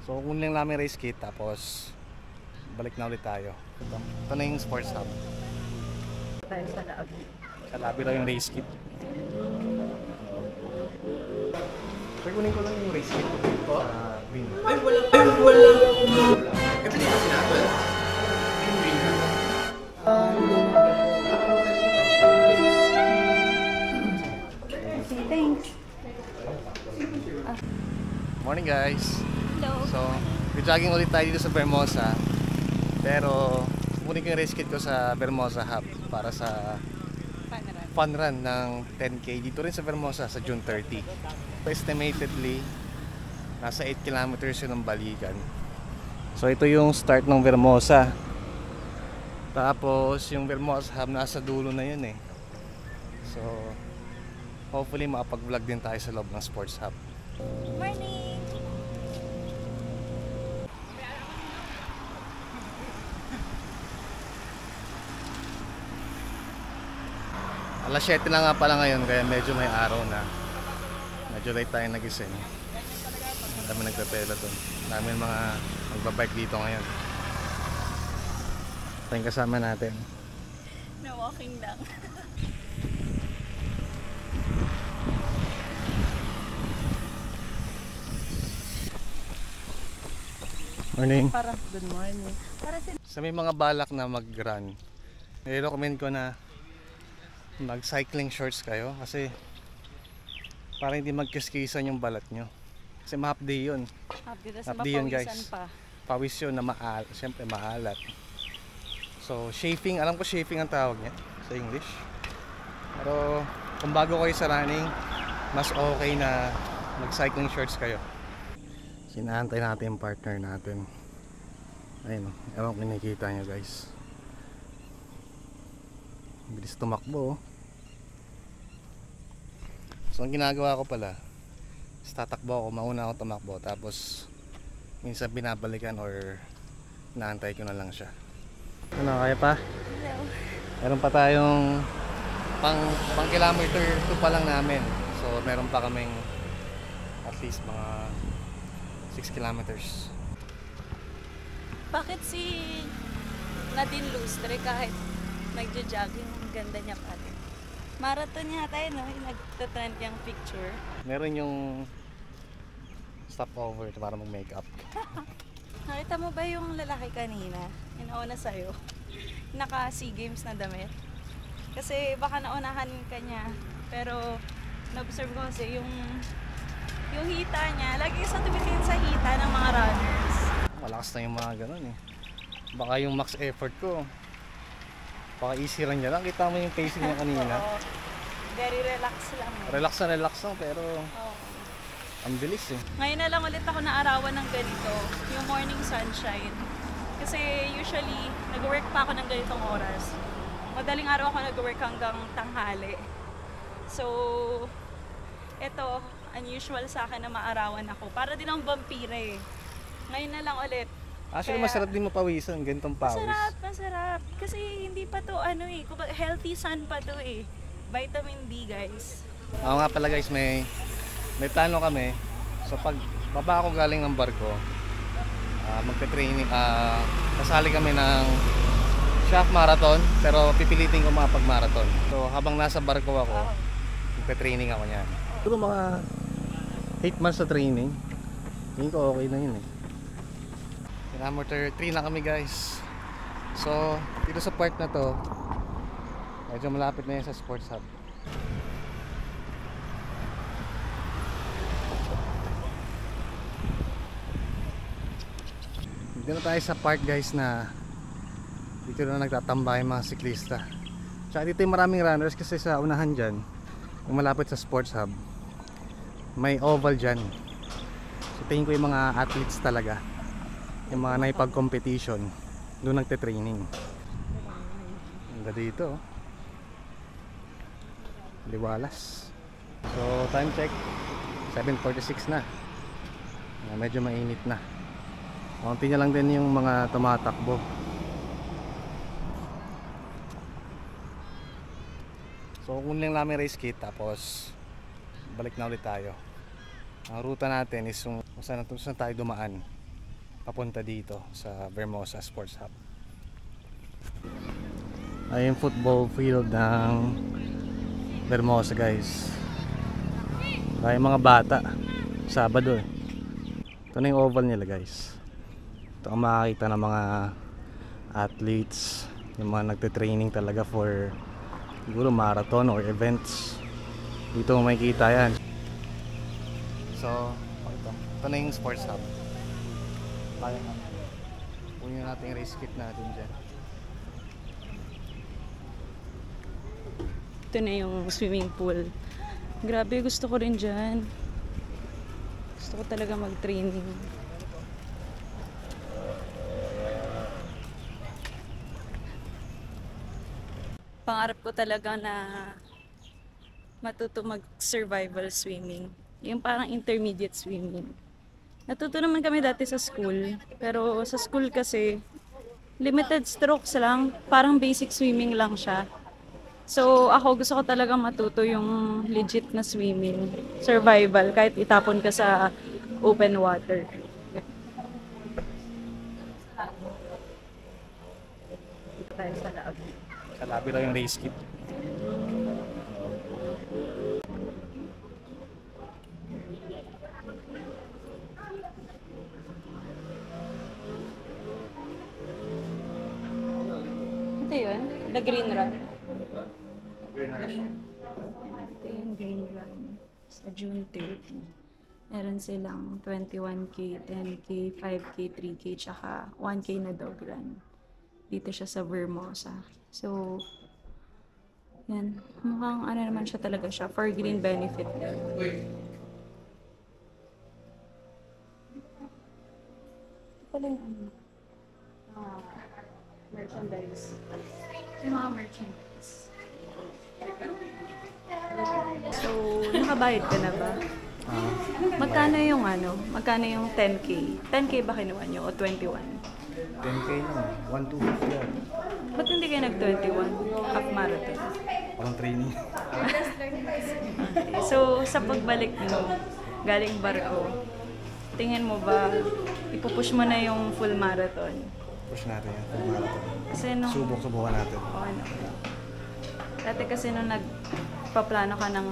So kunin lang namin race kit tapos balik na ulit tayo. Ito na yung sports hub. Tayo sa lobby. Sa lobby lang yung race kit. So kunin ko lang yung race kit ko. Green. Ay, walang. Eh, hindi ba sinabi? Green. Okay, thanks. Morning guys. Hello. So, jogging ulit tayo dito sa Vermosa. Pero kunin ko yung race kit ko sa Vermosa Hub para sa fun run ng 10K dito rin sa Vermosa sa June 30. Estimatedly nasa 8 kilometers yun ng balikan. So ito yung start ng Vermosa. Tapos yung Vermosa Hub nasa dulo na yun eh. So hopefully makapag-vlog din tayo sa loob ng Sports Hub. Morning! Alas 7 na nga pala ngayon kaya medyo may araw na. Medyo late tayo nagising. Ang dami nagpapela doon. Dami mga magbabike dito ngayon. Ito yung kasama natin. Na walking lang. Morning. Para good morning. Para Sa may mga balak na mag-run, i-recommend ko na mag-cycling shorts kayo kasi para hindi magkiskisan yung balat nyo. Kasi ma-half day yun. Half day yun guys. Pawis yun na siyempre maalat. So chafing, alam ko chafing ang tawag niya sa English. Pero kung bago kayo sa running, mas okay na mag-cycling shorts kayo. Sinaantay natin yung partner natin. Ayun, ewan kung nakikita nyo guys. Bilis tumakbo oh. So ang ginagawa ko pala is tatakbo ako, mauna ako tumakbo tapos minsan binabalikan or naantay ko na lang siya. Ano, kaya pa? Hello. Meron pa tayong pang kilometer 2 pa lang namin. So meron pa kaming at least mga 6 kilometers. Bakit si Nadine Lustre kahit nagja-jogging, ang ganda niya pa rin. Marathon yata yun, no? Yung nagtatrend yung picture. Meron yung stopover para mag-makeup. Nakita mo ba yung lalaki kanina? Yung nauna sa'yo? Naka SEA Games na damit. Kasi baka naunahan ka niya. Pero na-observe ko kasi yung hita niya, lagi sa tumitingin sa hita ng mga runners. Malakas na yung mga ganun eh. Baka yung max effort ko, baka easy run niya lang. Kita mo yung pacing niya kanina. Oo. Very relax lang. Relax lang pero Oo. ang bilis eh. Ngayon na lang ulit ako naarawan ng ganito, yung morning sunshine. Kasi usually, nag-work pa ako ng ganitong oras. Madaling araw ako nag-work hanggang tanghali. So, eto, unusual sa akin na maarawan ako. Para din ang vampire eh. Ngayon na lang ulit. Actually, Kaya, masarap din mapawisan, ganitong pawis. Masarap. Kasi hindi pa to healthy sun pa to eh. Vitamin D guys. Ako nga pala guys, may plano kami. So pag baba ako galing ng barko, magte-training, kasali kami ng half marathon, pero pipilitin ko makapag-marathon. So habang nasa barko ako, magte-training ako niyan. Siguro mga 8 months sa training, hindi ko okay na yun eh. Kilometer 3 na kami guys. So dito sa part na to, medyo malapit na yun sa Sports Hub. Dito na tayo sa part guys na dito na nagtatambay mga siklista. Tsaka dito yung maraming runners kasi sa unahan dyan, yung malapit sa Sports Hub, may oval dyan. So tingin ko yung mga athletes talaga, yung mga naipag-competition, doon nagte-training. Ganda dito oh. Liwalas. So time check 7:46 na. Medyo mainit na. Konti na lang din yung mga tumatakbo. So kunin lang namin race kit tapos balik na ulit tayo. Ang ruta natin is kung saan tayo dumaan. papunta dito sa Vermosa Sports Hub. Ay yung football field ng Vermosa guys. Kaya mga bata Sabado eh. Ito na yung oval nila guys. Ito ang makakita ng mga athletes, yung mga nagte-training talaga for siguro marathon or events. Dito mo makikita yan. So ito na yung sports hub. Kaya punin natin yung race kit natin dyan. Ito na yung swimming pool. Grabe, gusto ko rin dyan. Gusto ko talaga mag-training. Pangarap ko talaga na matuto mag-survival swimming. Yung parang intermediate swimming. Natuto naman kami dati sa school. Pero sa school kasi, limited strokes lang. Parang basic swimming lang siya. So, ako gusto ko talaga matuto yung legit na swimming. Survival, kahit itapon ka sa open water. Dito tayo sa loob. Sa labi lang yung race kit. Ito yun, the green run. Ito yung green run. Sa June 30. Meron silang 21K, 10K, 5K, 3K, tsaka 1K na dog run. Dito siya sa Vermosa. So, yan. Mukhang ano naman siya talaga siya. For green benefit. Ito pala yung ano. Merchandise. Yung mga merchandise. So, nakabayad ka na ba? Magkano yung ano? Magkano yung 10K? 10K ba kinuha nyo o 21? 10K lang. 1,250 yan. Ba't hindi kayo nag-21? Half marathon? Parang training. Okay. So, sa pagbalik mo, galing barko, tingin mo ba, ipupush mo na yung full marathon? Push natin yan. Full marathon. Kasi nung... Subukan natin. O ano. Dati kasi nung nagpaplano ka ng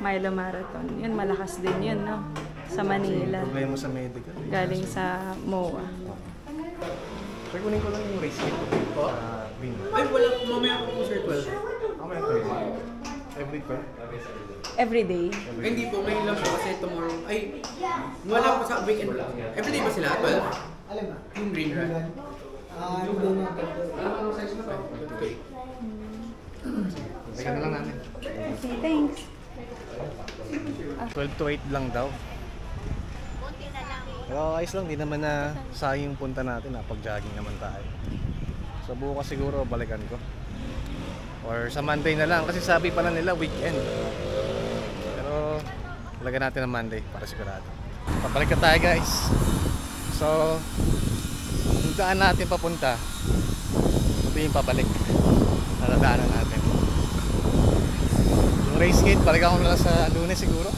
Milo Marathon, yun malakas din yun, no? Sa Manila. Problema sa medical. Galing sa MOA. Sir, kunin ko lang yung race kit ko. Green. Ay, wala po. Mamaya po po, sir, 12. Mamaya ko yun. Every 12? Every day? Ay, hindi po. Ngayon lang po kasi tomorrow. Ay, wala po sa weekend. Everyday ba sila? 12? Alam ba? Yung green run. Okay. Teka na lang natin. Okay, thanks. 12 to 8 lang daw. Pero ayos lang, di naman na sayang punta natin, pag-jogging naman tayo. So bukas siguro balikan ko. Or sa Monday na lang, kasi sabi pala nila weekend. Pero balikan natin ng Monday para sigurado. Pabalik na tayo guys. So, yung daan natin papunta, ito yung pabalik. Nadadaanan natin. Yung race gate, balikan ko na lang sa Lunes siguro.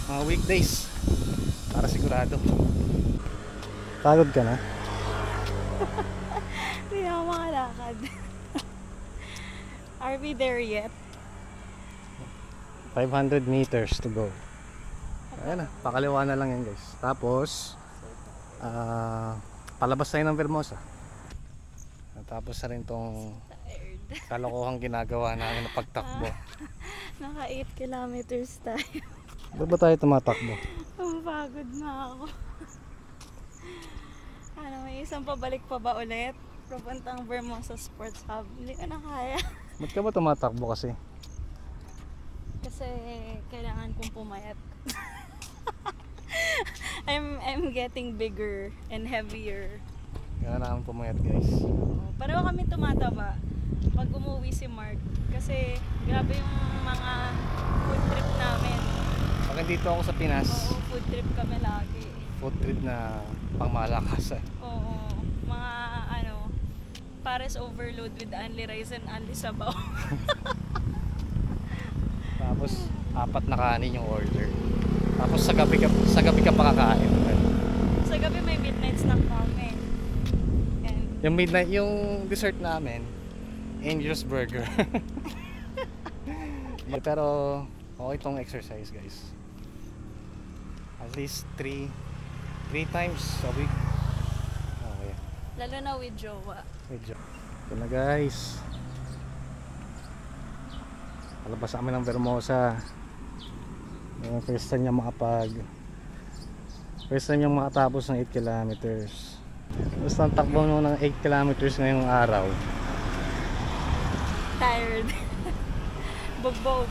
Mga weekdays. Para sigurado. Pagod ka na? Hindi ako makalakad. Are we there yet? 500 meters to go. Ayan na, pakaliwa na lang yan guys. Tapos, palabas tayo ng Vermosa. Tapos na rin tong kalokohang ginagawa namin na pagtakbo. Naka 8 kilometers tayo. Ba't ba tayo tumatakbo? Pagod na ako. Ano, may isang pabalik pa ba ulit? Papuntang Vermosa Sports Hub. Hindi ko na kaya. Ba't ka ba tumatakbo kasi? Kasi kailangan kong pumayat. I'm getting bigger and heavier. Kaya na naman pumayat guys. Pareho kami tumataba pag umuwi si Mark. Kasi grabe yung mga food trip namin. Pag dito ako sa Pinas, Oo, food trip kami lagi. food trip na pangmalakasan. Oo, mga ano, pares overload with only rice and only sabaw. Tapos 4 na kanin yung order. Tapos sa gabi ka pa kakain. Sa gabi may midnight snack namin. And Yung midnight, yung dessert namin, Angel's Burger. Pero okay itong exercise guys. At least 3 times a week. Okay. lalo na with jowa. Medyo. Ito na guys. Palabas kami ng Vermosa. Yung first time niya makatapos ng 8 kilometers. Basta ang takbo nyo ng 8 kilometers ngayong araw. Tired. Bugbog.